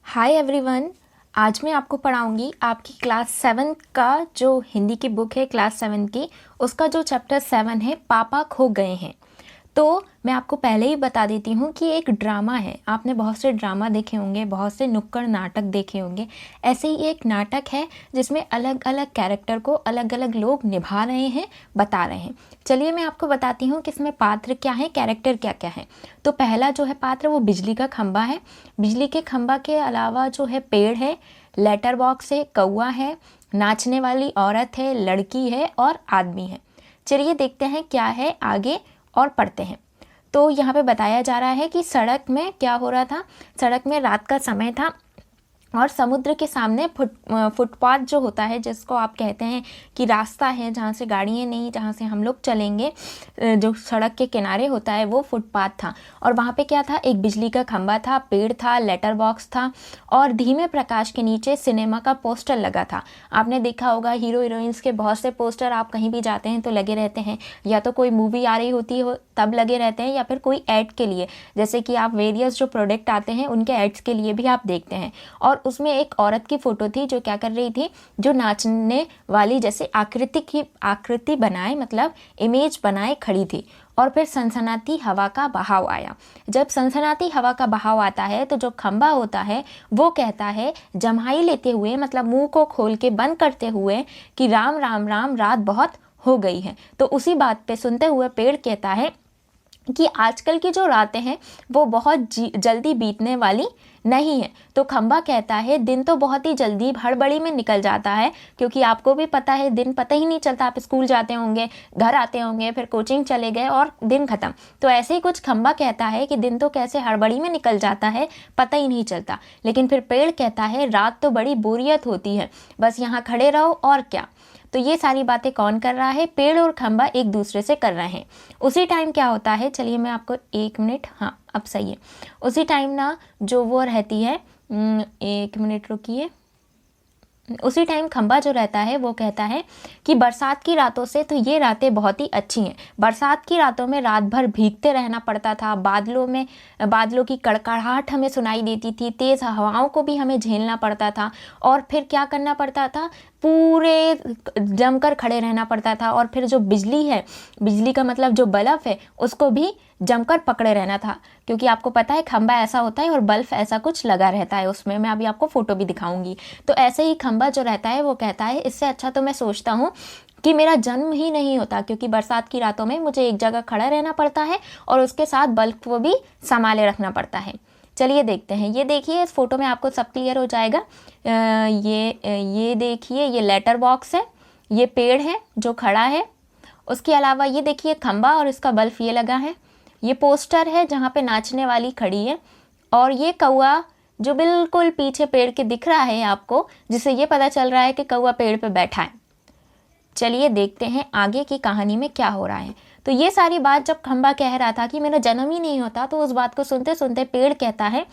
Hi everyone. आज मैं आपको पढ़ाऊंगी आपकी क्लास 7 का जो हिंदी की बुक है क्लास 7 की, उसका जो चैप्टर 7 है पापा खो गए हैं। तो मैं आपको पहले ही बता देती हूँ कि एक ड्रामा है। आपने बहुत से ड्रामा देखे होंगे, बहुत से नुक्कड़ नाटक देखे होंगे। ऐसे ही एक नाटक है जिसमें अलग अलग कैरेक्टर को अलग अलग लोग निभा रहे हैं, बता रहे हैं। चलिए मैं आपको बताती हूँ कि इसमें पात्र क्या है, कैरेक्टर क्या क्या है। तो पहला जो है पात्र वो बिजली का खंभा है। बिजली के खंभा के अलावा जो है पेड़ है, लेटर बॉक्स है, कौआ है, नाचने वाली औरत है, लड़की है और आदमी है। चलिए देखते हैं क्या है आगे और पढ़ते हैं। तो यहाँ पे बताया जा रहा है कि सड़क में क्या हो रहा था। सड़क में रात का समय था और समुद्र के सामने फुटपाथ जो होता है, जिसको आप कहते हैं कि रास्ता है जहाँ से गाड़ियाँ नहीं, जहाँ से हम लोग चलेंगे, जो सड़क के किनारे होता है वो फुटपाथ था। और वहाँ पे क्या था, एक बिजली का खंभा था, पेड़ था, लेटर बॉक्स था और धीमे प्रकाश के नीचे सिनेमा का पोस्टर लगा था। आपने देखा होगा हीरो हीरोइंस के बहुत से पोस्टर आप कहीं भी जाते हैं तो लगे रहते हैं, या तो कोई मूवी आ रही होती हो तब लगे रहते हैं, या फिर कोई ऐड के लिए, जैसे कि आप वेरियस जो प्रोडक्ट आते हैं उनके एड्स के लिए भी आप देखते हैं। और उसमें एक औरत की फोटो थी जो क्या कर रही थी, जो नाचने वाली जैसे आकृति बनाए, मतलब इमेज बनाए खड़ी थी। और फिर सनसनाती हवा का बहाव आया। जब सनसनाती हवा का बहाव आता है तो जो खंबा होता है वो कहता है जम्हाई लेते हुए, मतलब मुंह को खोल के बंद करते हुए, कि राम राम राम, रात बहुत हो गई है। तो उसी बात पे सुनते हुए पेड़ कहता है कि आजकल की जो रातें हैं वो बहुत जल्दी बीतने वाली नहीं है। तो खंबा कहता है दिन तो बहुत ही जल्दी हड़बड़ी में निकल जाता है, क्योंकि आपको भी पता है दिन पता ही नहीं चलता। आप स्कूल जाते होंगे, घर आते होंगे, फिर कोचिंग चले गए और दिन खत्म। तो ऐसे ही कुछ खंबा कहता है कि दिन तो कैसे हड़बड़ी में निकल जाता है, पता ही नहीं चलता। लेकिन फिर पेड़ कहता है रात तो बड़ी बोरियत होती है, बस यहाँ खड़े रहो और क्या। तो ये सारी बातें कौन कर रहा है, पेड़ और खंबा एक दूसरे से कर रहे हैं। उसी टाइम क्या होता है, चलिए मैं आपको 1 मिनट, हाँ अब सही है। उसी टाइम ना जो वो रहती है, 1 मिनट रुकिए। उसी टाइम खंबा जो रहता है वो कहता है कि बरसात की रातों से तो ये रातें बहुत ही अच्छी हैं। बरसात की रातों में रात भर भीगते रहना पड़ता था, बादलों की कड़कड़ाहट हमें सुनाई देती थी, तेज़ हवाओं को भी हमें झेलना पड़ता था। और फिर क्या करना पड़ता था, पूरे जमकर खड़े रहना पड़ता था। और फिर जो बिजली है, बिजली का मतलब जो बल्ब है, उसको भी जमकर पकड़े रहना था, क्योंकि आपको पता है खंबा ऐसा होता है और बल्ब ऐसा कुछ लगा रहता है उसमें। मैं अभी आपको फोटो भी दिखाऊंगी। तो ऐसे ही खंबा जो रहता है वो कहता है इससे अच्छा तो मैं सोचता हूँ कि मेरा जन्म ही नहीं होता, क्योंकि बरसात की रातों में मुझे एक जगह खड़ा रहना पड़ता है और उसके साथ बल्ब को भी संभाले रखना पड़ता है। चलिए देखते हैं। ये देखिए, इस फोटो में आपको सब क्लियर हो जाएगा। ये देखिए, ये लेटर बॉक्स है, ये पेड़ है जो खड़ा है। उसके अलावा ये देखिए खंबा और इसका बल्ब ये लगा है। ये पोस्टर है जहाँ पे नाचने वाली खड़ी है। और ये कौआ जो बिल्कुल पीछे पेड़ के दिख रहा है आपको, जिससे ये पता चल रहा है कि कौआ पेड़ पे बैठा है। चलिए देखते हैं आगे की कहानी में क्या हो रहा है। तो ये सारी बात जब खंबा कह रहा था कि मेरा जन्म ही नहीं होता, तो उस बात को सुनते सुनते पेड़ कहता है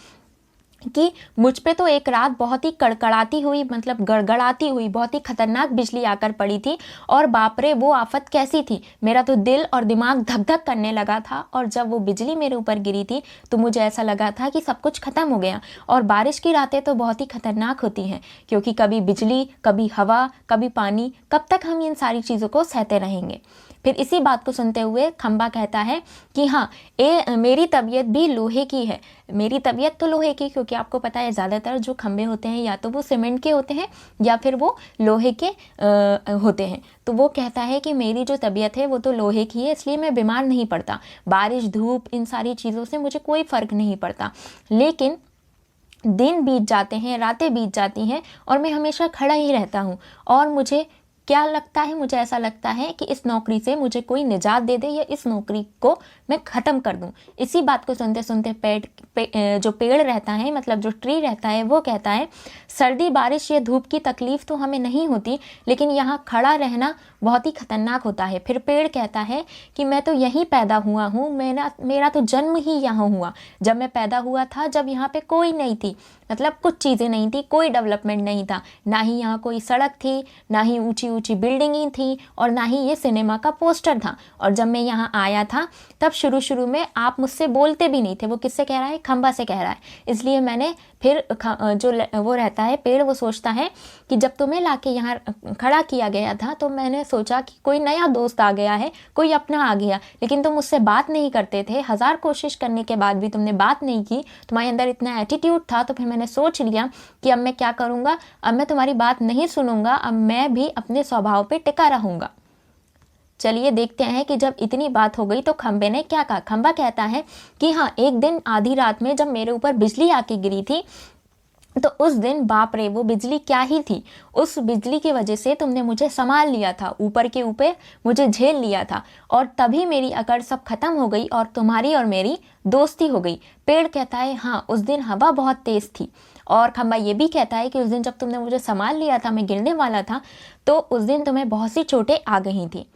कि मुझ पे तो एक रात बहुत ही कड़कड़ाती हुई, मतलब गड़गड़ाती हुई, बहुत ही खतरनाक बिजली आकर पड़ी थी। और बाप रे वो आफत कैसी थी, मेरा तो दिल और दिमाग धक धक करने लगा था। और जब वो बिजली मेरे ऊपर गिरी थी तो मुझे ऐसा लगा था कि सब कुछ खत्म हो गया। और बारिश की रातें तो बहुत ही खतरनाक होती हैं, क्योंकि कभी बिजली, कभी हवा, कभी पानी, कब तक हम इन सारी चीज़ों को सहते रहेंगे। फिर इसी बात को सुनते हुए खंबा कहता है कि हाँ, मेरी तबीयत भी लोहे की है। मेरी तबीयत तो लोहे की, क्योंकि आपको पता है ज़्यादातर जो खंबे होते हैं या तो वो सीमेंट के होते हैं या फिर वो लोहे के होते हैं। तो वो कहता है कि मेरी जो तबीयत है वो तो लोहे की है, इसलिए मैं बीमार नहीं पड़ता। बारिश, धूप, इन सारी चीज़ों से मुझे कोई फ़र्क नहीं पड़ता। लेकिन दिन बीत जाते हैं, रातें बीत जाती हैं और मैं हमेशा खड़ा ही रहता हूँ। और मुझे क्या लगता है, मुझे ऐसा लगता है कि इस नौकरी से मुझे कोई निजात दे दे या इस नौकरी को मैं ख़त्म कर दूं। इसी बात को सुनते सुनते जो पेड़ रहता है, मतलब जो ट्री रहता है, वो कहता है सर्दी, बारिश या धूप की तकलीफ़ तो हमें नहीं होती, लेकिन यहाँ खड़ा रहना बहुत ही खतरनाक होता है। फिर पेड़ कहता है कि मैं तो यहीं पैदा हुआ हूँ, मेरा तो जन्म ही यहाँ हुआ। जब मैं पैदा हुआ था, जब यहाँ पे कोई नहीं थी, मतलब कुछ चीज़ें नहीं थी, कोई डेवलपमेंट नहीं था, ना ही यहाँ कोई सड़क थी, ना ही ऊंची ऊंची बिल्डिंगें थी, और ना ही ये सिनेमा का पोस्टर था। और जब मैं यहाँ आया था तब शुरू शुरू में आप मुझसे बोलते भी नहीं थे। वो किससे कह रहा है? खंबा से कह रहा है। इसलिए मैंने फिर जो वो रहता है पेड़, वो सोचता है कि जब तुम्हें लाके यहाँ खड़ा किया गया था तो मैंने सोचा कि कोई नया दोस्त आ गया है, कोई अपना आ गया, लेकिन तुम मुझसे बात नहीं करते थे। 1000 कोशिश करने के बाद भी तुमने बात नहीं की, तुम्हारे अंदर इतना एटीट्यूड था। तो फिर मैंने सोच लिया कि अब मैं क्या करूँगा, अब मैं तुम्हारी बात नहीं सुनूंगा, अब मैं भी अपने स्वभाव पर टिका रहूँगा। चलिए देखते हैं कि जब इतनी बात हो गई तो खंबे ने क्या कहा। खंबा कहता है कि हाँ, एक दिन आधी रात में जब मेरे ऊपर बिजली आके गिरी थी तो उस दिन बाप रे, वो बिजली क्या ही थी। उस बिजली की वजह से तुमने मुझे संभाल लिया था, ऊपर के ऊपर मुझे झेल लिया था, और तभी मेरी अकड़ सब खत्म हो गई और तुम्हारी और मेरी दोस्ती हो गई। पेड़ कहता है हाँ, उस दिन हवा बहुत तेज थी। और खंबा ये भी कहता है कि उस दिन जब तुमने मुझे संभाल लिया था, मैं गिरने वाला था, तो उस दिन तुम्हें बहुत सी चोटें आ गई थी।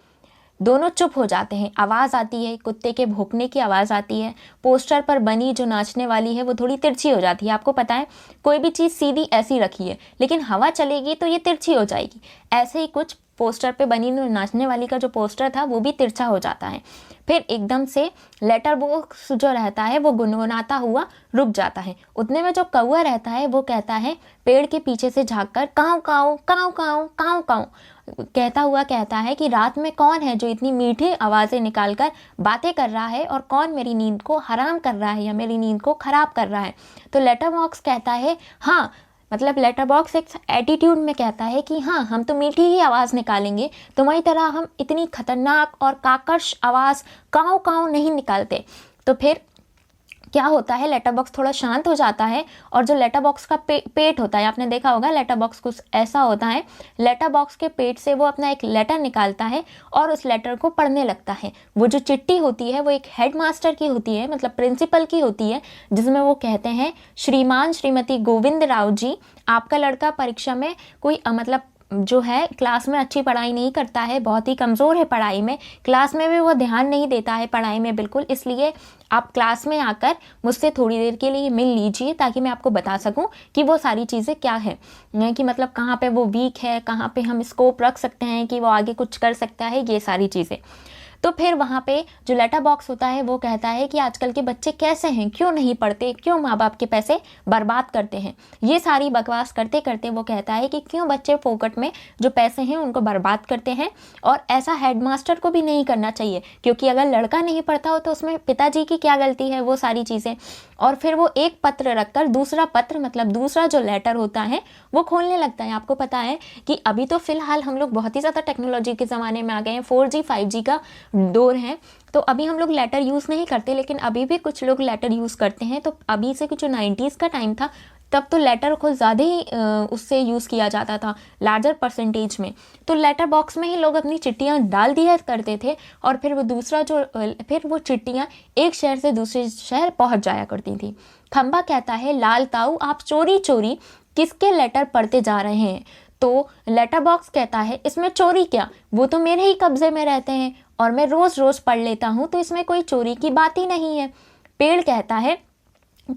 दोनों चुप हो जाते हैं। आवाज़ आती है, कुत्ते के भौंकने की आवाज़ आती है। पोस्टर पर बनी जो नाचने वाली है वो थोड़ी तिरछी हो जाती है। आपको पता है, कोई भी चीज़ सीधी ऐसी रखी है, लेकिन हवा चलेगी तो ये तिरछी हो जाएगी। ऐसे ही कुछ पोस्टर पे बनी नाचने वाली का जो पोस्टर था वो भी तिरछा हो जाता है। फिर एकदम से लेटर बॉक्स जो रहता है वो गुनगुनाता हुआ रुक जाता है। उतने में जो कौवा रहता है वो कहता है पेड़ के पीछे से झाँककर, काऊ काऊ काऊ काऊ काऊ काऊ कहता हुआ कहता है कि रात में कौन है जो इतनी मीठी आवाज़ें निकालकर बातें कर रहा है, और कौन मेरी नींद को हराम कर रहा है या मेरी नींद को ख़राब कर रहा है। तो लेटर बॉक्स कहता है हाँ, मतलब लेटर बॉक्स एक एटीट्यूड में कहता है कि हाँ, हम तो मीठी ही आवाज़ निकालेंगे, तुम्हारी तरह हम इतनी खतरनाक और काकर्ष आवाज़ काऊ काऊ नहीं निकालते। तो फिर क्या होता है, लेटर बॉक्स थोड़ा शांत हो जाता है, और जो लेटर बॉक्स का पेट होता है, आपने देखा होगा लेटर बॉक्स कुछ ऐसा होता है, लेटर बॉक्स के पेट से वो अपना एक लेटर निकालता है और उस लेटर को पढ़ने लगता है। वो जो चिट्ठी होती है वो एक हेडमास्टर की होती है, मतलब प्रिंसिपल की होती है, जिसमें वो कहते हैं श्रीमान श्रीमती गोविंद राव जी, आपका लड़का परीक्षा में कोई मतलब जो है क्लास में अच्छी पढ़ाई नहीं करता है, बहुत ही कमज़ोर है पढ़ाई में, क्लास में भी वो ध्यान नहीं देता है पढ़ाई में बिल्कुल, इसलिए आप क्लास में आकर मुझसे थोड़ी देर के लिए मिल लीजिए ताकि मैं आपको बता सकूं कि वो सारी चीज़ें क्या है, कि मतलब कहाँ पे वो वीक है, कहाँ पे हम स्कोप रख सकते हैं कि वो आगे कुछ कर सकता है, ये सारी चीज़ें। तो फिर वहाँ पे जो लेटर बॉक्स होता है वो कहता है कि आजकल के बच्चे कैसे हैं, क्यों नहीं पढ़ते, क्यों माँ बाप के पैसे बर्बाद करते हैं। ये सारी बकवास करते करते वो कहता है कि क्यों बच्चे फोकट में जो पैसे हैं उनको बर्बाद करते हैं, और ऐसा हेडमास्टर को भी नहीं करना चाहिए, क्योंकि अगर लड़का नहीं पढ़ता हो तो उसमें पिताजी की क्या गलती है, वो सारी चीज़ें। और फिर वो एक पत्र रखकर दूसरा पत्र, मतलब दूसरा जो लेटर होता है वो खोलने लगता है। आपको पता है कि अभी तो फिलहाल हम लोग बहुत ही ज़्यादा टेक्नोलॉजी के ज़माने में आ गए हैं, 4G 5G का दौर है, तो अभी हम लोग लेटर यूज़ नहीं करते, लेकिन अभी भी कुछ लोग लेटर यूज़ करते हैं। तो अभी से कुछ 90s का टाइम था, तब तो लेटर को ज़्यादा ही उससे यूज़ किया जाता था, लार्जर परसेंटेज में। तो लेटर बॉक्स में ही लोग अपनी चिट्ठियाँ डाल दिया करते थे, और फिर वो चिट्ठियाँ एक शहर से दूसरे शहर पहुँच जाया करती थी। खंबा कहता है लाल ताऊ, आप चोरी चोरी किसके लेटर पढ़ते जा रहे हैं। तो लेटर बॉक्स कहता है इसमें चोरी क्या, वो तो मेरे ही कब्जे में रहते हैं और मैं रोज़ रोज़ पढ़ लेता हूँ, तो इसमें कोई चोरी की बात ही नहीं है। पेड़ कहता है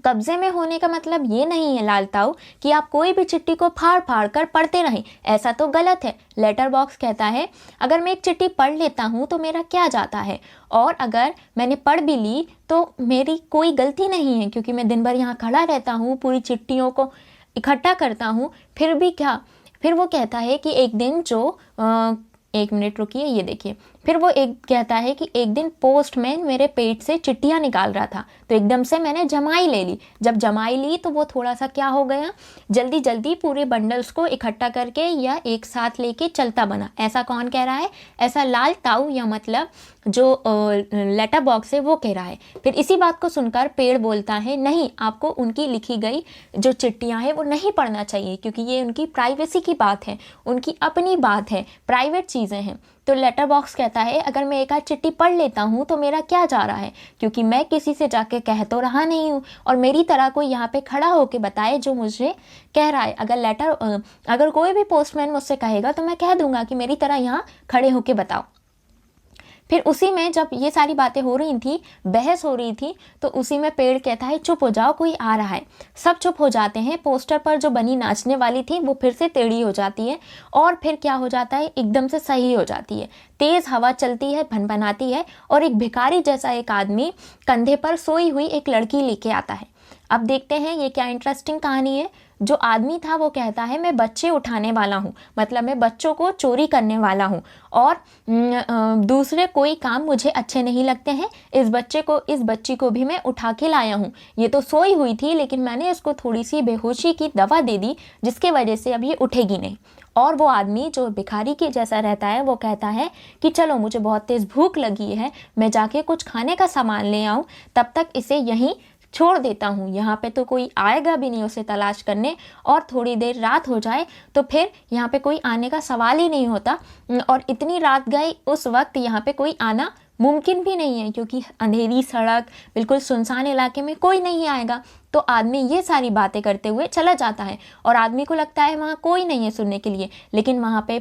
कब्जे में होने का मतलब ये नहीं है लाल ताऊ कि आप कोई भी चिट्ठी को फाड़ फाड़ कर पढ़ते रहें, ऐसा तो गलत है। लेटर बॉक्स कहता है अगर मैं एक चिट्ठी पढ़ लेता हूँ तो मेरा क्या जाता है, और अगर मैंने पढ़ भी ली तो मेरी कोई गलती नहीं है, क्योंकि मैं दिन भर यहाँ खड़ा रहता हूँ, पूरी चिट्ठियों को इकट्ठा करता हूँ, फिर भी क्या। फिर वो कहता है कि एक दिन एक मिनट रुकिए, ये देखिए। फिर वो कहता है कि एक दिन पोस्टमैन मेरे पेट से चिट्ठियाँ निकाल रहा था, तो एकदम से मैंने जमाई ले ली। जब जमाई ली तो वो थोड़ा सा क्या हो गया, जल्दी जल्दी पूरे बंडल्स को इकट्ठा करके या एक साथ लेके चलता बना। ऐसा कौन कह रहा है, ऐसा लाल ताऊ या मतलब जो लेटर बॉक्स है वो कह रहा है। फिर इसी बात को सुनकर पेड़ बोलता है नहीं, आपको उनकी लिखी गई जो चिट्ठियाँ हैं वो नहीं पढ़ना चाहिए, क्योंकि ये उनकी प्राइवेसी की बात है, उनकी अपनी बात है, प्राइवेट चीज़ें हैं। तो लेटर बॉक्स कहता है अगर मैं एक आध चिट्ठी पढ़ लेता हूँ तो मेरा क्या जा रहा है, क्योंकि मैं किसी से जाके कह तो रहा नहीं हूँ, और मेरी तरह कोई यहाँ पे खड़ा होके बताए जो मुझे कह रहा है। अगर कोई भी पोस्टमैन मुझसे कहेगा तो मैं कह दूंगा कि मेरी तरह यहाँ खड़े होके बताओ। फिर उसी में जब ये सारी बातें हो रही थी, बहस हो रही थी, तो उसी में पेड़ कहता है चुप हो जाओ, कोई आ रहा है। सब चुप हो जाते हैं। पोस्टर पर जो बनी नाचने वाली थी वो फिर से टेढ़ी हो जाती है और फिर क्या हो जाता है, एकदम से सही हो जाती है। तेज हवा चलती है, भनभनाती है और एक भिखारी जैसा एक आदमी कंधे पर सोई हुई एक लड़की लेके आता है। अब देखते हैं ये क्या इंटरेस्टिंग कहानी है। जो आदमी था वो कहता है मैं बच्चे उठाने वाला हूँ, मतलब मैं बच्चों को चोरी करने वाला हूँ और दूसरे कोई काम मुझे अच्छे नहीं लगते हैं। इस बच्ची को भी मैं उठा के लाया हूँ। ये तो सोई हुई थी लेकिन मैंने इसको थोड़ी सी बेहोशी की दवा दे दी जिसके वजह से अब ये उठेगी नहीं। और वो आदमी जो भिखारी के जैसा रहता है वो कहता है कि चलो मुझे बहुत तेज़ भूख लगी है, मैं जाके कुछ खाने का सामान ले आऊँ, तब तक इसे यहीं छोड़ देता हूँ। यहाँ पे तो कोई आएगा भी नहीं उसे तलाश करने और थोड़ी देर रात हो जाए तो फिर यहाँ पे कोई आने का सवाल ही नहीं होता। और इतनी रात गई उस वक्त यहाँ पे कोई आना मुमकिन भी नहीं है क्योंकि अंधेरी सड़क, बिल्कुल सुनसान इलाके में कोई नहीं आएगा। तो आदमी ये सारी बातें करते हुए चला जाता है और आदमी को लगता है वहाँ कोई नहीं है सुनने के लिए, लेकिन वहाँ पे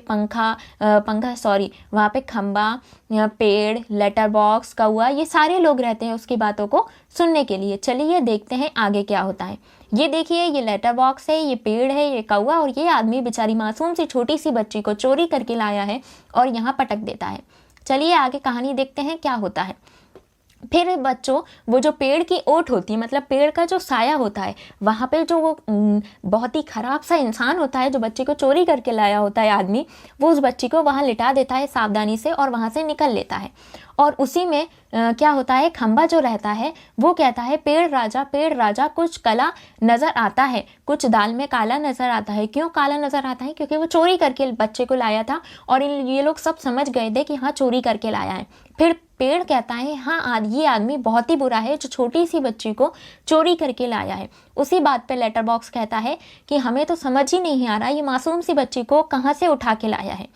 वहाँ पे खंबा, पेड़, लेटर बॉक्स, कौआ, ये सारे लोग रहते हैं उसकी बातों को सुनने के लिए। चलिए देखते हैं आगे क्या होता है। ये देखिए, ये लेटर बॉक्स है, ये पेड़ है, ये कौआ और ये आदमी बेचारी मासूम सी छोटी सी बच्ची को चोरी करके लाया है और यहाँ पटक देता है। चलिए आगे कहानी देखते हैं क्या होता है। फिर बच्चों, वो जो पेड़ की ओट होती है, मतलब पेड़ का जो साया होता है, वहाँ पे जो वो बहुत ही खराब सा इंसान होता है जो बच्ची को चोरी करके लाया होता है आदमी, वो उस बच्ची को वहाँ लिटा देता है सावधानी से और वहाँ से निकल लेता है। और उसी में क्या होता है, खंबा जो रहता है वो कहता है पेड़ राजा कुछ काला नज़र आता है, कुछ दाल में काला नज़र आता है। क्यों काला नज़र आता है? क्योंकि वो चोरी करके बच्चे को लाया था और ये लोग सब समझ गए थे कि हाँ चोरी करके लाया है। फिर पेड़ कहता है हाँ ये आदमी बहुत ही बुरा है जो छोटी सी बच्ची को चोरी करके लाया है। उसी बात पे लेटर बॉक्स कहता है कि हमें तो समझ ही नहीं आ रहा ये मासूम सी बच्ची को कहाँ से उठा के लाया है।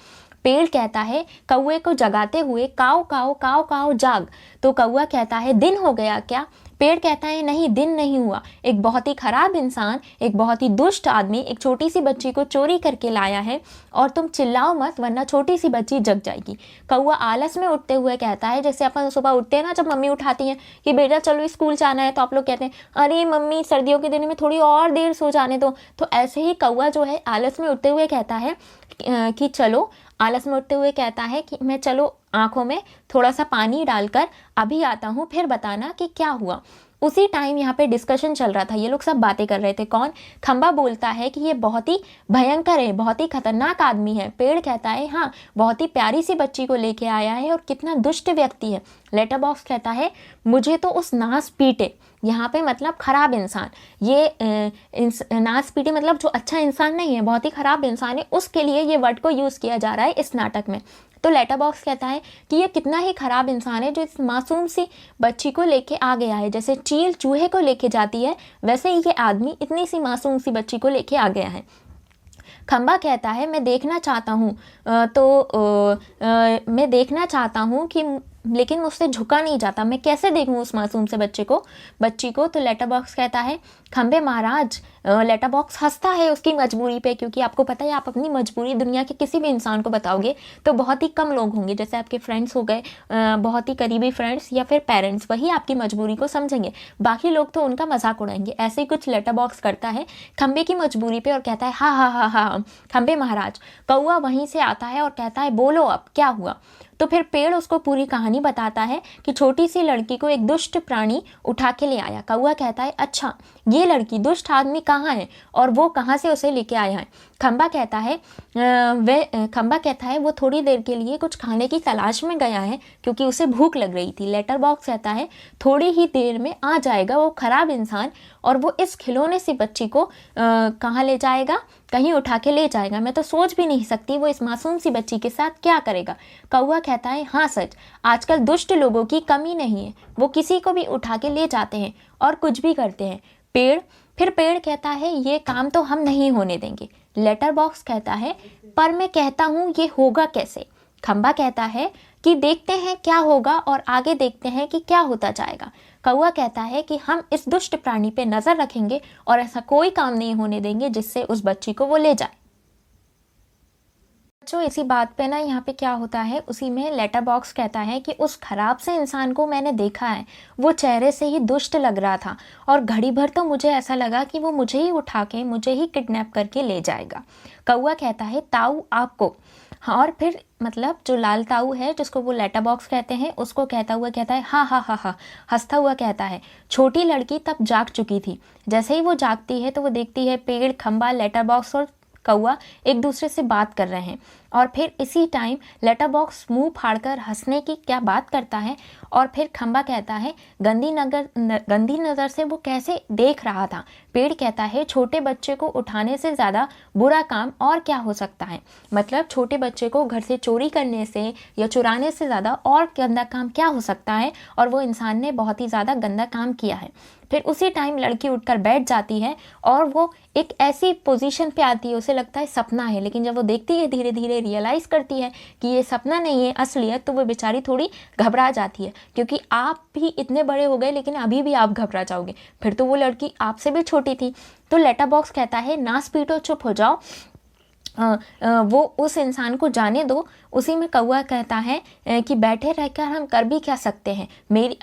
पेड़ कहता है कौए को जगाते हुए काऊ काऊ काऊ काऊ जाग। तो कौआ कहता है दिन हो गया क्या? पेड़ कहता है नहीं, दिन नहीं हुआ। एक बहुत ही खराब इंसान, एक बहुत ही दुष्ट आदमी एक छोटी सी बच्ची को चोरी करके लाया है और तुम चिल्लाओ मत वरना छोटी सी बच्ची जग जाएगी। कौआ आलस में उठते हुए कहता है, जैसे अपन सुबह उठते हैं ना जब मम्मी उठाती हैं कि बेटा चलो स्कूल जाना है, तो आप लोग कहते हैं अरे मम्मी सर्दियों के दिन में थोड़ी और देर सो जाने दो। तो ऐसे ही कौआ जो है आलस में उठते हुए कहता है कि चलो, आलस में उठते हुए कहता है कि मैं चलो आंखों में थोड़ा सा पानी डालकर अभी आता हूँ, फिर बताना कि क्या हुआ। उसी टाइम यहाँ पे डिस्कशन चल रहा था, ये लोग सब बातें कर रहे थे। कौन? खंबा बोलता है कि ये बहुत ही भयंकर है, बहुत ही खतरनाक आदमी है। पेड़ कहता है हाँ बहुत ही प्यारी सी बच्ची को लेके आया है और कितना दुष्ट व्यक्ति है। लेटर बॉक्स कहता है मुझे तो उस नास पीटे, यहाँ पे मतलब खराब इंसान, ये नास पीटे मतलब जो अच्छा इंसान नहीं है, बहुत ही खराब इंसान है, उसके लिए ये वर्ड को यूज़ किया जा रहा है इस नाटक में। तो लेटर बॉक्स कहता है कि ये कितना ही खराब इंसान है जो इस मासूम सी बच्ची को लेके आ गया है। जैसे चील चूहे को लेके जाती है वैसे ही ये आदमी इतनी सी मासूम सी बच्ची को लेके आ गया है। खंबा कहता है मैं देखना चाहता हूँ मैं देखना चाहता हूँ कि लेकिन मुझसे झुका नहीं जाता, मैं कैसे देखूँ उस मासूम से बच्ची को। तो लेटर बॉक्स कहता है खंबे महाराज, लेटर बॉक्स हंसता है उसकी मजबूरी पे, क्योंकि आपको पता है आप अपनी मजबूरी दुनिया के किसी भी इंसान को बताओगे तो बहुत ही कम लोग होंगे, जैसे आपके फ्रेंड्स हो गए, बहुत ही करीबी फ्रेंड्स या फिर पेरेंट्स, वही आपकी मजबूरी को समझेंगे, बाकी लोग तो उनका मजाक उड़ाएंगे। ऐसे ही कुछ लेटर बॉक्स करता है खंबे की मजबूरी पे और कहता है हाँ हाँ हाँ हाँ खंबे महाराज। कौआ वहीं से आता है और कहता है बोलो अब क्या हुआ। तो फिर पेड़ उसको पूरी कहानी बताता है कि छोटी सी लड़की को एक दुष्ट प्राणी उठा के ले आया। कौआ कहता है अच्छा ये लड़की, दुष्ट आदमी कहाँ है और वो कहाँ से उसे लेके आया है? खंबा कहता है वो थोड़ी देर के लिए कुछ खाने की तलाश में गया है क्योंकि उसे भूख लग रही थी। लेटर बॉक्स कहता है थोड़ी ही देर में आ जाएगा वो खराब इंसान और वो इस खिलौने सी बच्ची को कहाँ ले जाएगा? कहीं उठा के ले जाएगा। मैं तो सोच भी नहीं सकती वो इस मासूम सी बच्ची के साथ क्या करेगा। कौआ कहता है हाँ सच, आजकल दुष्ट लोगों की कमी नहीं है, वो किसी को भी उठा के ले जाते हैं और कुछ भी करते हैं। फिर पेड़ कहता है ये काम तो हम नहीं होने देंगे। लेटर बॉक्स कहता है पर मैं कहता हूँ ये होगा कैसे? खंबा कहता है कि देखते हैं क्या होगा और आगे देखते हैं कि क्या होता जाएगा। कौआ कहता है कि हम इस दुष्ट प्राणी पे नजर रखेंगे और ऐसा कोई काम नहीं होने देंगे जिससे उस बच्ची को वो ले जाए। बच्चों इसी बात पे ना यहाँ पे क्या होता है, उसी में लेटर बॉक्स कहता है कि उस खराब से इंसान को मैंने देखा है, वो चेहरे से ही दुष्ट लग रहा था और घड़ी भर तो मुझे ऐसा लगा कि वो मुझे ही उठा के मुझे ही किडनैप करके ले जाएगा। कौआ कहता है ताऊ आपको। हाँ, और फिर मतलब जो लाल ताऊ है जिसको वो लेटर बॉक्स कहते हैं उसको कहता हुआ कहता है हाँ हाँ हाँ हाँ, हंसता हुआ कहता है। छोटी लड़की तब जाग चुकी थी। जैसे ही वो जागती है तो वो देखती है पेड़, खंबा, लेटर बॉक्स और कौआ एक दूसरे से बात कर रहे हैं। और फिर इसी टाइम लेटर बॉक्स मुंह फाड़कर हंसने की क्या बात करता है। और फिर खंबा कहता है गंदी नज़र से वो कैसे देख रहा था। पेड़ कहता है छोटे बच्चे को उठाने से ज़्यादा बुरा काम और क्या हो सकता है। मतलब छोटे बच्चे को घर से चोरी करने से या चुराने से ज़्यादा और गंदा काम क्या हो सकता है, और वो इंसान ने बहुत ही ज़्यादा गंदा काम किया है। फिर उसी टाइम लड़की उठकर बैठ जाती है और वो एक ऐसी पोजीशन पे आती है, उसे लगता है सपना है, लेकिन जब वो देखती है धीरे धीरे रियलाइज़ करती है कि ये सपना नहीं है असलियत, तो वो बेचारी थोड़ी घबरा जाती है, क्योंकि आप भी इतने बड़े हो गए लेकिन अभी भी आप घबरा जाओगे। फिर तो वो लड़की आपसे भी छोटी थी। तो लेटर बॉक्स कहता है नास पीटो, चुप हो जाओ, वो उस इंसान को जाने दो। उसी में कौआ कहता है कि बैठे रहकर हम कर भी क्या सकते हैं,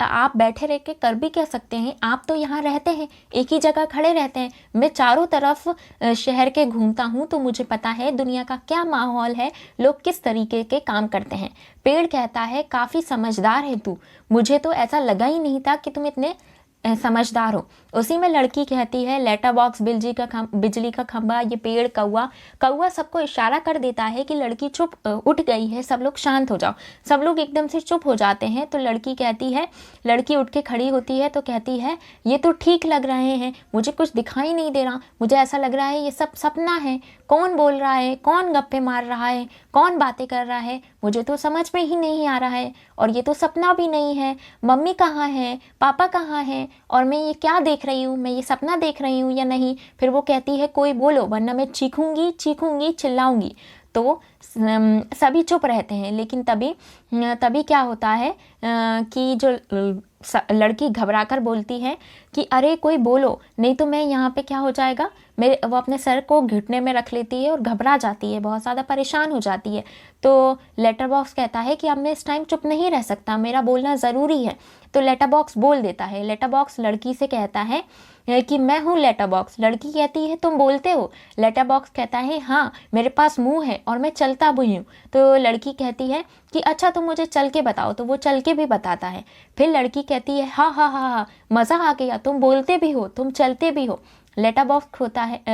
आप बैठे रह के कर भी क्या सकते हैं, आप तो यहाँ रहते हैं, एक ही जगह खड़े रहते हैं। मैं चारों तरफ शहर के घूमता हूँ तो मुझे पता है दुनिया का क्या माहौल है, लोग किस तरीके के काम करते हैं। पेड़ कहता है काफ़ी समझदार है तू, मुझे तो ऐसा लगा ही नहीं था कि तुम इतने समझदार हो। उसी में लड़की कहती है लेटर बॉक्स, बिजली का खंभा, ये पेड़, कौआ सबको इशारा कर देता है कि लड़की चुप, उठ गई है, सब लोग शांत हो जाओ। सब लोग एकदम से चुप हो जाते हैं। तो लड़की उठ के खड़ी होती है तो कहती है ये तो ठीक लग रहे हैं, मुझे कुछ दिखाई नहीं दे रहा, मुझे ऐसा लग रहा है ये सब सपना है। कौन बोल रहा है, कौन गप्पे मार रहा है, कौन बातें कर रहा है, मुझे तो समझ में ही नहीं आ रहा है, और ये तो सपना भी नहीं है। मम्मी कहाँ है, पापा कहाँ है, और मैं ये क्या देख रही हूँ, मैं ये सपना देख रही हूँ या नहीं। फिर वो कहती है कोई बोलो वरना मैं चीखूंगी चिल्लाऊंगी। तो सभी चुप रहते हैं, लेकिन तभी क्या होता है कि जो लड़की घबराकर बोलती है कि अरे कोई बोलो, नहीं तो मैं यहाँ पे क्या हो जाएगा। वो अपने सर को घुटने में रख लेती है और घबरा जाती है, बहुत ज़्यादा परेशान हो जाती है। तो लेटर बॉक्स कहता है कि अब मैं इस टाइम चुप नहीं रह सकता, मेरा बोलना ज़रूरी है। तो लेटर बॉक्स बोल देता है। लेटर बॉक्स लड़की से कहता है कि मैं हूँ लेटर बॉक्स। लड़की कहती है तुम बोलते हो। लेटर बॉक्स कहता है हाँ, मेरे पास मुंह है और मैं चलता भी हूँ। तो लड़की कहती है कि अच्छा तुम मुझे चल के बताओ। तो वो चल के भी बताता है। फिर लड़की कहती है हाँ हाँ हाँ हाँ, मज़ा आ गया, तुम बोलते भी हो, तुम चलते भी हो। लेटर बॉक्स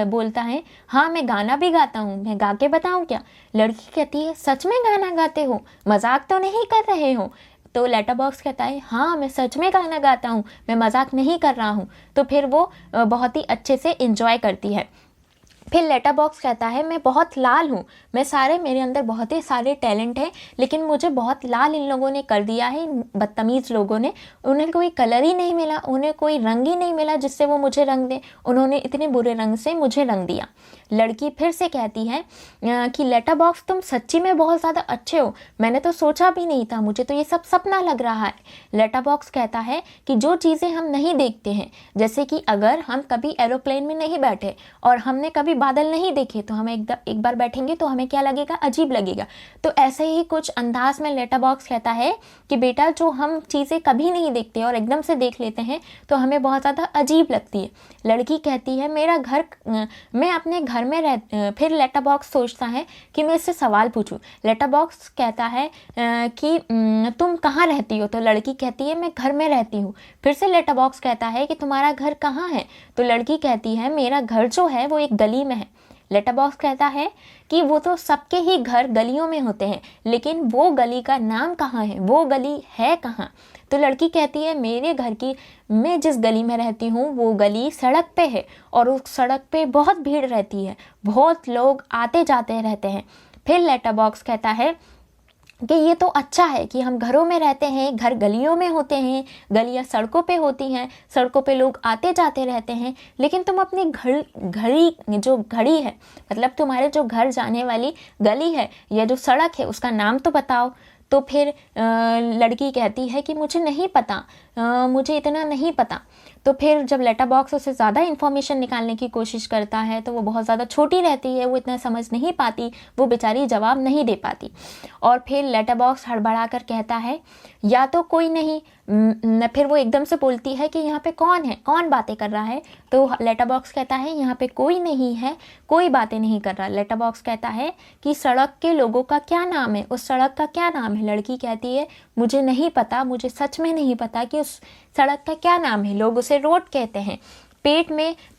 बोलता है हाँ, मैं गाना भी गाता हूँ, मैं गा के बताऊँ क्या। लड़की कहती है सच में गाना गाते हो, मजाक तो नहीं कर रहे हो। तो लेटर बॉक्स कहता है हाँ, मैं सच में गाना गाता हूँ, मैं मजाक नहीं कर रहा हूँ। तो फिर वो बहुत ही अच्छे से एंजॉय करती है। फिर लेटर बॉक्स कहता है मैं बहुत लाल हूँ, मेरे अंदर बहुत ही सारे टैलेंट हैं, लेकिन मुझे बहुत लाल इन लोगों ने कर दिया है, बदतमीज़ लोगों ने। उन्हें कोई कलर ही नहीं मिला, उन्हें कोई रंग ही नहीं मिला जिससे वो मुझे रंग दे, उन्होंने इतने बुरे रंग से मुझे रंग दिया। लड़की फिर से कहती है कि लेटर बॉक्स तुम सच्ची में बहुत ज़्यादा अच्छे हो, मैंने तो सोचा भी नहीं था, मुझे तो ये सब सपना लग रहा है। लेटर बॉक्स कहता है कि जो चीज़ें हम नहीं देखते हैं, जैसे कि अगर हम कभी एरोप्लेन में नहीं बैठे और हमने कभी बादल नहीं देखे तो हम एक बार बैठेंगे तो हमें क्या लगेगा, अजीब लगेगा। तो ऐसे ही कुछ अंदाज में लेटर बॉक्स कहता है कि बेटा जो हम चीज़ें कभी नहीं देखते और एकदम से देख लेते हैं तो हमें बहुत ज़्यादा अजीब लगती है। लड़की कहती है मैं अपने घर में फिर लेटर बॉक्स सोचता है कि मैं इससे सवाल पूछूं। लेटर बॉक्स कहता है कि तुम कहाँ रहती हो। तो लड़की कहती है मैं घर में रहती हूँ। फिर से लेटर बॉक्स कहता है कि तुम्हारा घर कहाँ है। तो लड़की कहती है मेरा घर जो है वो एक गली में है। लेटर बॉक्स कहता है कि वो तो सबके ही घर गलियों में होते हैं, लेकिन वो गली का नाम कहाँ है, वो गली है कहाँ। तो लड़की कहती है मैं जिस गली में रहती हूँ वो गली सड़क पे है और उस सड़क पे बहुत भीड़ रहती है, बहुत लोग आते जाते रहते हैं। फिर लेटर बॉक्स कहता है कि ये तो अच्छा है कि हम घरों में रहते हैं, घर गलियों में होते हैं, गलियां सड़कों पे होती हैं, सड़कों पे लोग आते जाते रहते हैं, लेकिन तुम अपनी घड़ी है, मतलब तुम्हारे जो घर जाने वाली गली है या जो सड़क है उसका नाम तो बताओ। तो फिर लड़की कहती है कि मुझे नहीं पता, मुझे इतना नहीं पता। तो फिर जब लेटर बॉक्स उससे ज़्यादा इन्फॉर्मेशन निकालने की कोशिश करता है तो वो बहुत ज़्यादा छोटी रहती है, वो इतना समझ नहीं पाती, वो बेचारी जवाब नहीं दे पाती। और फिर लेटर बॉक्स हड़बड़ा कर कहता है या तो कोई नहीं, फिर वो एकदम से बोलती है कि यहाँ पे कौन है, कौन बातें कर रहा है। तो लेटर बॉक्स कहता है यहाँ पे कोई नहीं है, कोई बातें नहीं कर रहा। लेटर बॉक्स कहता है कि सड़क के लोगों का क्या नाम है, उस सड़क का क्या नाम है। लड़की कहती है मुझे नहीं पता, मुझे सच में नहीं पता कि उस सड़क का क्या नाम है, लोग उसे रोड कहते हैं।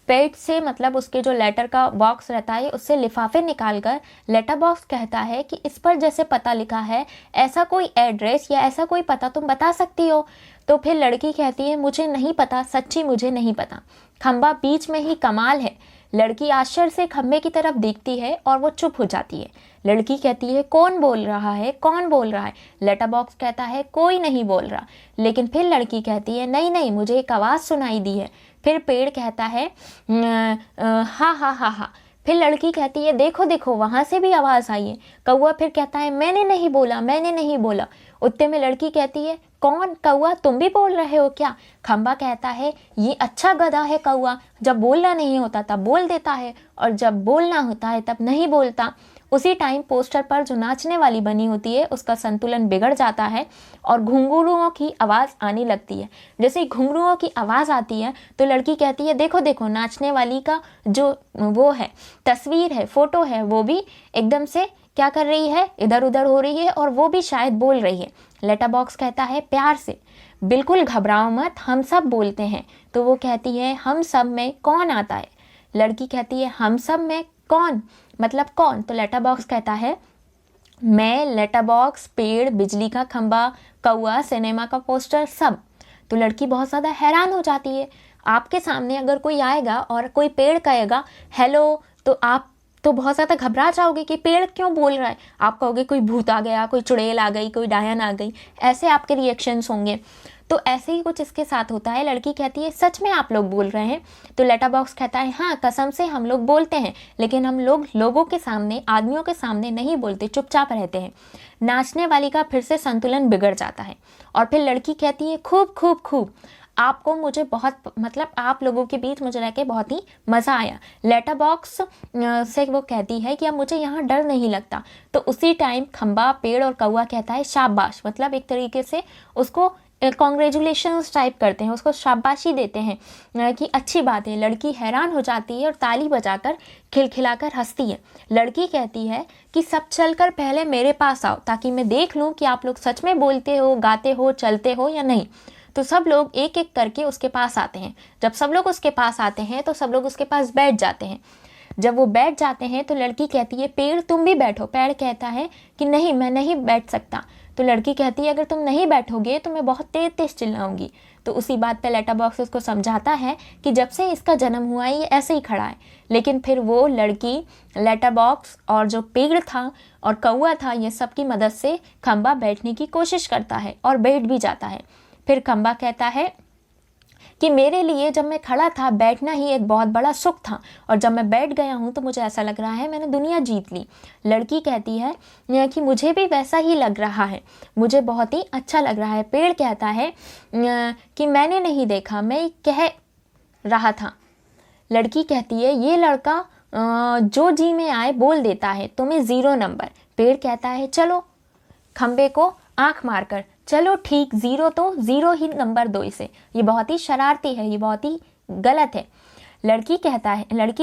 पेट से मतलब उसके जो लेटर का बॉक्स रहता है उससे लिफाफे निकालकर लेटर बॉक्स कहता है कि इस पर जैसे पता लिखा है ऐसा कोई एड्रेस या ऐसा कोई पता तुम बता सकती हो। तो फिर लड़की कहती है मुझे नहीं पता, सच्ची मुझे नहीं पता। खंबा बीच में ही कमाल है। लड़की आश्चर्य से खंबे की तरफ देखती है और वो चुप हो जाती है। लड़की कहती है कौन बोल रहा है, कौन बोल रहा है। लेटर बॉक्स कहता है कोई नहीं बोल रहा। लेकिन फिर लड़की कहती है नहीं नहीं, मुझे एक आवाज़ सुनाई दी है। फिर पेड़ कहता है हाँ हाँ हाँ हाँ। फिर लड़की कहती है देखो देखो वहाँ से भी आवाज़ आई है। कौआ फिर कहता है मैंने नहीं बोला, मैंने नहीं बोला। उतने में लड़की कहती है कौन, कौआ तुम भी बोल रहे हो क्या। खंबा कहता है ये अच्छा गधा है कौआ, जब बोलना नहीं होता तब बोल देता है और जब बोलना होता है तब नहीं बोलता। उसी टाइम पोस्टर पर जो नाचने वाली बनी होती है उसका संतुलन बिगड़ जाता है और घुंघरूओं की आवाज़ आने लगती है। जैसे ही घुंघरूओं की आवाज़ आती है तो लड़की कहती है देखो देखो नाचने वाली का जो वो है तस्वीर है, फोटो है, वो भी एकदम से क्या कर रही है, इधर उधर हो रही है और वो भी शायद बोल रही है। लेटर बॉक्स कहता है प्यार से बिल्कुल घबराओ मत, हम सब बोलते हैं। तो वो कहती है हम सब में कौन आता है। लड़की कहती है हम सब में कौन, मतलब कौन। तो लेटर बॉक्स कहता है मैं, लेटर बॉक्स, पेड़, बिजली का खंबा, कौआ, सिनेमा का पोस्टर, सब। तो लड़की बहुत ज़्यादा हैरान हो जाती है। आपके सामने अगर कोई आएगा और कोई पेड़ कहेगा हेलो तो आप तो बहुत ज़्यादा घबरा जाओगे कि पेड़ क्यों बोल रहा है। आप कहोगे कोई भूत आ गया, कोई चुड़ैल आ गई, कोई डायन आ गई, ऐसे आपके रिएक्शंस होंगे। तो ऐसे ही कुछ इसके साथ होता है। लड़की कहती है सच में आप लोग बोल रहे हैं। तो लेटर बॉक्स कहता है हाँ कसम से हम लोग बोलते हैं, लेकिन हम लोग लोगों के सामने, आदमियों के सामने नहीं बोलते, चुपचाप रहते हैं। नाचने वाली का फिर से संतुलन बिगड़ जाता है और फिर लड़की कहती है खूब खूब खूब, आपको मुझे बहुत, मतलब आप लोगों के बीच मुझे रह के बहुत ही मज़ा आया। लेटर बॉक्स से वो कहती है कि अब मुझे यहाँ डर नहीं लगता। तो उसी टाइम खंबा, पेड़ और कौआ कहता है शाबाश, मतलब एक तरीके से उसको कॉन्ग्रेचुलेशंस टाइप करते हैं, उसको शाबाशी देते हैं कि अच्छी बात है। लड़की हैरान हो जाती है और ताली बजाकर खिलखिलाकर हंसती है। लड़की कहती है कि सब चलकर पहले मेरे पास आओ ताकि मैं देख लूँ कि आप लोग सच में बोलते हो, गाते हो, चलते हो या नहीं। तो सब लोग एक एक करके उसके पास आते हैं। जब सब लोग उसके पास आते हैं तो सब लोग उसके पास बैठ जाते हैं। जब वो बैठ जाते हैं तो लड़की कहती है पेड़ तुम भी बैठो। पेड़ कहता है कि नहीं मैं नहीं बैठ सकता। तो लड़की कहती है अगर तुम नहीं बैठोगे तो मैं बहुत तेज तेज चिल्लाऊंगी। तो उसी बात पे लेटर बॉक्स उसको समझाता है कि जब से इसका जन्म हुआ है ये ऐसे ही खड़ा है। लेकिन फिर वो लड़की, लेटर बॉक्स और जो पेड़ था और कौआ था, ये सब की मदद से खंबा बैठने की कोशिश करता है और बैठ भी जाता है। फिर खंबा कहता है कि मेरे लिए जब मैं खड़ा था बैठना ही एक बहुत बड़ा सुख था और जब मैं बैठ गया हूँ तो मुझे ऐसा लग रहा है मैंने दुनिया जीत ली। लड़की कहती है कि मुझे भी वैसा ही लग रहा है, मुझे बहुत ही अच्छा लग रहा है। पेड़ कहता है कि मैंने नहीं देखा, मैं कह रहा था। लड़की कहती है ये लड़का जो जी में आए बोल देता है, तुम्हें 0 नंबर। पेड़ कहता है चलो, खंबे को आंख मारकर, चलो ठीक 0 तो 0 ही नंबर दो इसे, ये बहुत ही शरारती है, ये बहुत ही गलत है। लड़की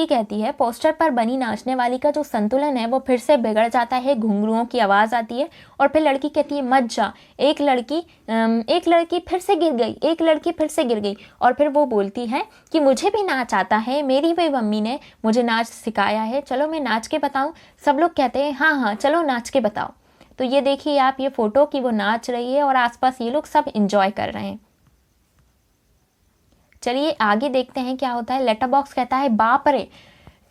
कहती है पोस्टर पर बनी नाचने वाली का जो संतुलन है वो फिर से बिगड़ जाता है, घुंघरूओं की आवाज़ आती है और फिर लड़की कहती है मत जा। एक लड़की फिर से गिर गई, एक लड़की फिर से गिर गई और फिर वो बोलती है कि मुझे भी नाच आता है, मेरी भी मम्मी ने मुझे नाच सिखाया है, चलो मैं नाच के बताऊँ। सब लोग कहते हैं हाँ हाँ चलो नाच के बताओ। तो ये देखिए आप ये फोटो कि वो नाच रही है और आसपास ये लोग सब एंजॉय कर रहे हैं। चलिए आगे देखते हैं क्या होता है। लेटर बॉक्स कहता है बाप रे।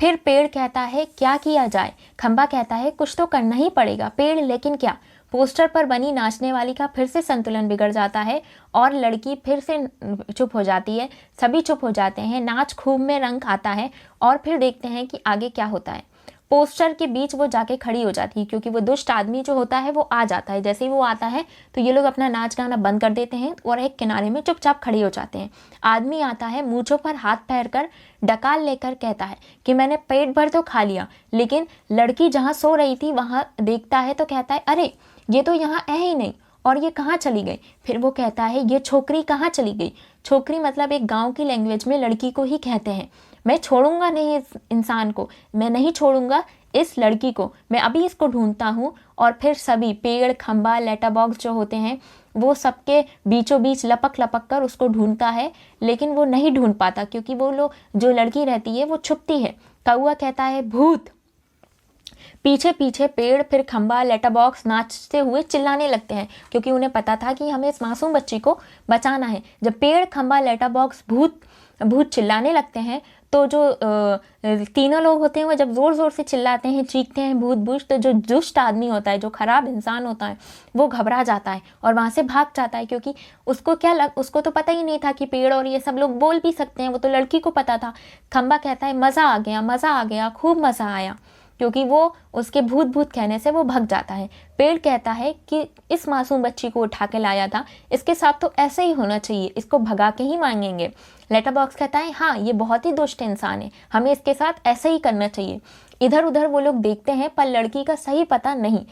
फिर पेड़ कहता है क्या किया जाए। खंबा कहता है कुछ तो करना ही पड़ेगा। पेड़ लेकिन क्या। पोस्टर पर बनी नाचने वाली का फिर से संतुलन बिगड़ जाता है और लड़की फिर से चुप हो जाती है, सभी चुप हो जाते हैं। नाच खूब में रंग आता है और फिर देखते हैं कि आगे क्या होता है। पोस्टर के बीच वो जाके खड़ी हो जाती है, क्योंकि वो दुष्ट आदमी जो होता है वो आ जाता है। जैसे ही वो आता है तो ये लोग अपना नाच गाना बंद कर देते हैं और एक किनारे में चुपचाप खड़े हो जाते हैं। आदमी आता है, मूंछों पर हाथ फेर कर डकार लेकर कहता है कि मैंने पेट भर तो खा लिया, लेकिन लड़की जहाँ सो रही थी वहाँ देखता है तो कहता है अरे ये तो यहाँ है ही नहीं, और ये कहाँ चली गई। फिर वो कहता है ये छोकरी कहाँ चली गई। छोकरी मतलब एक गांव की लैंग्वेज में लड़की को ही कहते हैं। मैं छोड़ूंगा नहीं इस इंसान को, मैं नहीं छोड़ूंगा इस लड़की को, मैं अभी इसको ढूंढता हूँ। और फिर सभी पेड़, खंबा, लेटर बॉक्स जो होते हैं वो सबके बीचों बीच लपक लपक कर उसको ढूंढता है, लेकिन वो नहीं ढूंढ पाता, क्योंकि वो लोग जो लड़की रहती है वो छुपती है। कौआ कहता है भूत। पीछे पीछे पेड़, फिर खंबा, लेटर बॉक्स नाचते हुए चिल्लाने लगते हैं, क्योंकि उन्हें पता था कि हमें इस मासूम बच्ची को बचाना है। जब पेड़, खंबा, लेटर बॉक्स, भूत भूत चिल्लाने लगते हैं तो जो तीनों लोग होते हैं वो जब ज़ोर ज़ोर से चिल्लाते हैं, चीखते हैं भूत भूत, तो जो दुष्ट आदमी होता है, जो खराब इंसान होता है, वो घबरा जाता है और वहाँ से भाग जाता है। क्योंकि उसको तो पता ही नहीं था कि पेड़ और ये सब लोग बोल भी सकते हैं, वो तो लड़की को पता था। खंबा कहता है मज़ा आ गया, मज़ा आ गया, खूब मज़ा आया, क्योंकि वो उसके भूत भूत कहने से वो भग जाता है। पेड़ कहता है कि इस मासूम बच्ची को उठा के लाया था, इसके साथ तो ऐसे ही होना चाहिए, इसको भगा के ही मांगेंगे। लेटर बॉक्स कहता है हाँ ये बहुत ही दुष्ट इंसान है, हमें इसके साथ ऐसे ही करना चाहिए। इधर उधर वो लोग देखते हैं पर लड़की का सही पता नहीं।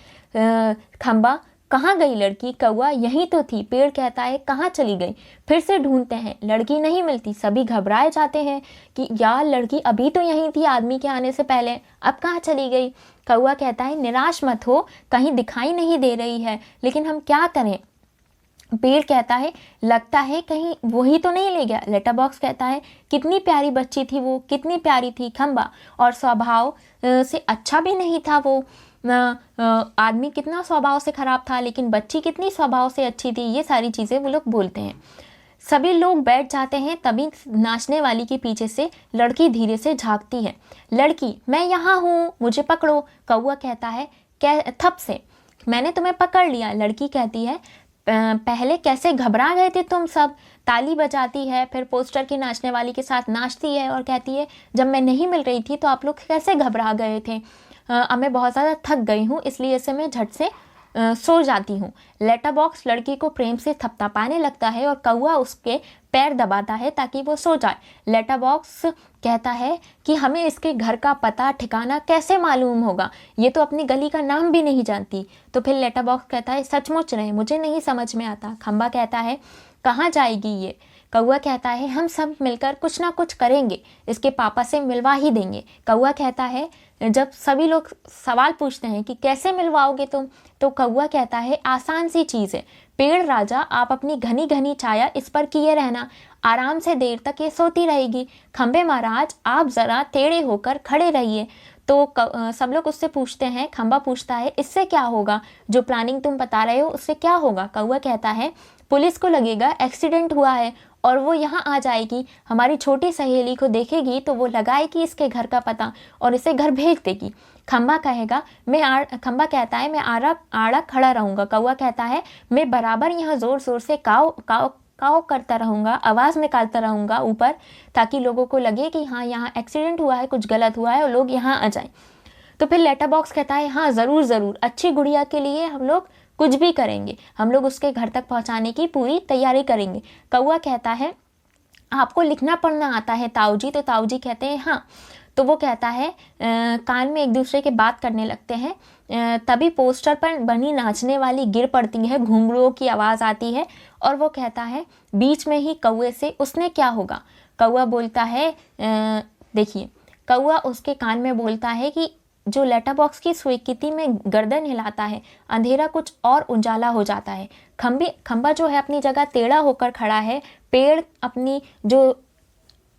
खंबा कहाँ गई लड़की, कौआ यहीं तो थी। पेड़ कहता है कहाँ चली गई। फिर से ढूंढते हैं, लड़की नहीं मिलती, सभी घबराए जाते हैं कि यार लड़की अभी तो यहीं थी आदमी के आने से पहले, अब कहाँ चली गई। कौआ कहता है निराश मत हो, कहीं दिखाई नहीं दे रही है, लेकिन हम क्या करें। पेड़ कहता है लगता है कहीं वही तो नहीं ले गया। लेटर बॉक्स कहता है कितनी प्यारी बच्ची थी वो, कितनी प्यारी थी खंबा, और स्वभाव से अच्छा भी नहीं था वो। आदमी कितना स्वभाव से खराब था, लेकिन बच्ची कितनी स्वभाव से अच्छी थी। ये सारी चीज़ें वो लोग बोलते हैं। सभी लोग बैठ जाते हैं, तभी नाचने वाली के पीछे से लड़की धीरे से झांकती है। लड़की मैं यहाँ हूँ, मुझे पकड़ो। कौआ कहता है थप से मैंने तुम्हें पकड़ लिया। लड़की कहती है पहले कैसे घबरा गए थे तुम सब। ताली बजाती है, फिर पोस्टर की नाचने वाली के साथ नाचती है और कहती है जब मैं नहीं मिल रही थी तो आप लोग कैसे घबरा गए थे। अब मैं बहुत ज़्यादा थक गई हूँ, इसलिए इसे मैं झट से सो जाती हूँ। लेटर बॉक्स लड़की को प्रेम से थपथपाने लगता है और कौआ उसके पैर दबाता है ताकि वो सो जाए। लेटर बॉक्स कहता है कि हमें इसके घर का पता ठिकाना कैसे मालूम होगा, ये तो अपनी गली का नाम भी नहीं जानती। तो फिर लेटर बॉक्स कहता है सचमुच नहीं, मुझे नहीं समझ में आता। खंबा कहता है कहाँ जाएगी ये। कौआ कहता है हम सब मिलकर कुछ ना कुछ करेंगे, इसके पापा से मिलवा ही देंगे। कौआ कहता है जब सभी लोग सवाल पूछते हैं कि कैसे मिलवाओगे तुम, तो कौआ कहता है आसान सी चीज़ है। पेड़ राजा आप अपनी घनी घनी छाया इस पर किए रहना, आराम से देर तक ये सोती रहेगी। खंबे महाराज आप ज़रा टेढ़े होकर खड़े रहिए। तो सब लोग उससे पूछते हैं। खंबा पूछता है इससे क्या होगा, जो प्लानिंग तुम बता रहे हो उससे क्या होगा। कौआ कहता है पुलिस को लगेगा एक्सीडेंट हुआ है और वो यहाँ आ जाएगी, हमारी छोटी सहेली को देखेगी तो वो लगाएगी इसके घर का पता और इसे घर भेज देगी। खंबा खंबा कहता है मैं आड़ा खड़ा रहूँगा। कौआ कहता है मैं बराबर यहाँ ज़ोर ज़ोर से काव काव काव करता रहूँगा, आवाज़ निकालता रहूँगा ऊपर, ताकि लोगों को लगे कि हाँ यहाँ एक्सीडेंट हुआ है, कुछ गलत हुआ है और लोग यहाँ आ जाएं। तो फिर लेटर बॉक्स कहता है हाँ ज़रूर ज़रूर, अच्छी गुड़िया के लिए हम लोग कुछ भी करेंगे, हम लोग उसके घर तक पहुंचाने की पूरी तैयारी करेंगे। कौआ कहता है आपको लिखना पढ़ना आता है ताऊ जी। तो ताऊ जी कहते हैं हाँ। तो वो कहता है कान में एक दूसरे के बात करने लगते हैं। तभी पोस्टर पर बनी नाचने वाली गिर पड़ती है, घुंघरुओं की आवाज़ आती है और वो कहता है बीच में ही कौए से उसने क्या होगा। कौआ बोलता है देखिए, कौआ उसके कान में बोलता है कि जो लेटर बॉक्स की स्वीकृति में गर्दन हिलाता है, अंधेरा कुछ और उजाला हो जाता है। खंबा जो है अपनी जगह टेढ़ा होकर खड़ा है। पेड़ अपनी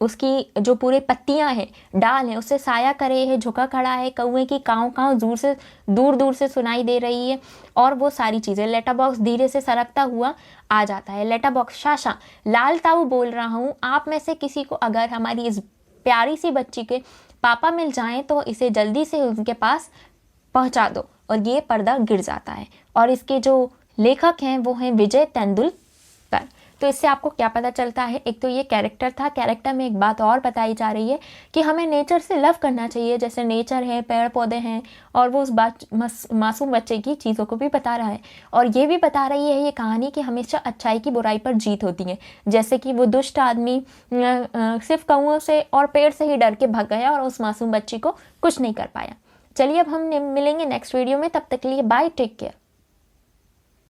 उसकी जो पूरे पत्तियां हैं, डाल है, उससे साया करे है, झुका खड़ा है। कौए की काँव काँव दूर दूर से सुनाई दे रही है और वो सारी चीज़ें। लेटर बॉक्स धीरे से सरकता हुआ आ जाता है। लेटर बॉक्स शाशा लाल ताऊ बोल रहा हूँ, आप में से किसी को अगर हमारी इस प्यारी सी बच्ची के पापा मिल जाएं तो इसे जल्दी से उनके पास पहुंचा दो। और ये पर्दा गिर जाता है और इसके जो लेखक हैं वो हैं विजय तेंदुलकर। तो इससे आपको क्या पता चलता है, एक तो ये कैरेक्टर था, कैरेक्टर में एक बात और बताई जा रही है कि हमें नेचर से लव करना चाहिए, जैसे नेचर है, पेड़ पौधे हैं, और वो उस मासूम बच्चे की चीज़ों को भी बता रहा है। और ये भी बता रही है ये कहानी कि हमेशा अच्छाई की बुराई पर जीत होती है, जैसे कि वो दुष्ट आदमी सिर्फ कौओं से और पेड़ से ही डर के भाग गया और उस मासूम बच्ची को कुछ नहीं कर पाया। चलिए अब हम मिलेंगे नेक्स्ट वीडियो में, तब तक के लिए बाय, टेक केयर।